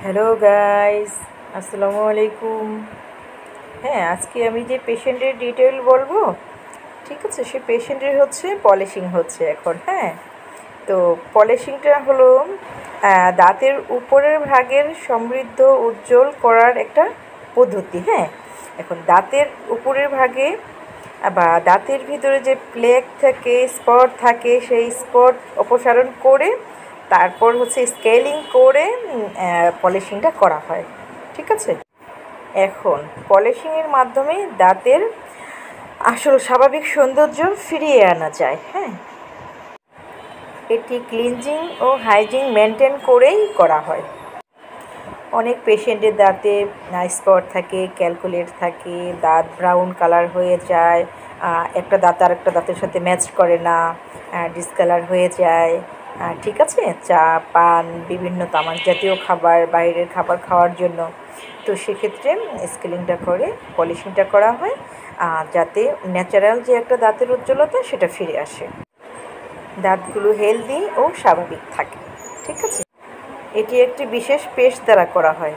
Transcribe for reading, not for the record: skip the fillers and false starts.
Hello guys, আসসালামু আলাইকুম। হ্যাঁ, আজকে আমি যে পেশেন্টের ডিটেল বলবো, ঠিক আছে? সে পেশেন্টের হচ্ছে পলিশিং হচ্ছে এখন। হ্যাঁ, তো পলিশিংটা হলো দাঁতের উপরের ভাগের সমৃদ্ধ উজ্জ্বল করার একটা পদ্ধতি। হ্যাঁ, এখন দাঁতের উপরের ভাগে বা দাঁতের ভিতরে যে প্লেক থাকে, স্পট থাকে, সেই স্পট অপসারণ করে তারপর হচ্ছে স্কেলিং করে পলিশিংটা করা হয়। ঠিক আছে? এখন পলিশিংয়ের মাধ্যমে দাঁতের আসল স্বাভাবিক সৌন্দর্য ফিরিয়ে আনা যায়। হ্যাঁ, এটি ক্লিনজিং ও হাইজিন মেনটেন করেই করা হয়। অনেক পেশেন্টের দাঁতে স্পট থাকে, ক্যালকুলেট থাকে, দাঁত ব্রাউন কালার হয়ে যায়, একটা দাঁত আর একটা দাঁতের সাথে ম্যাচ করে না, ডিসকালার হয়ে যায়। ঠিক আছে, চা পান বিভিন্ন তামাক জাতীয় খাবার, বাইরের খাবার খাওয়ার জন্য। তো সেক্ষেত্রে স্কেলিংটা করে পলিশিংটা করা হয়, যাতে ন্যাচারাল যে একটা দাঁতের উজ্জ্বলতা সেটা ফিরে আসে, দাঁতগুলো হেলদি ও স্বাভাবিক থাকে। ঠিক আছে, এটি একটি বিশেষ পেস্ট দ্বারা করা হয়।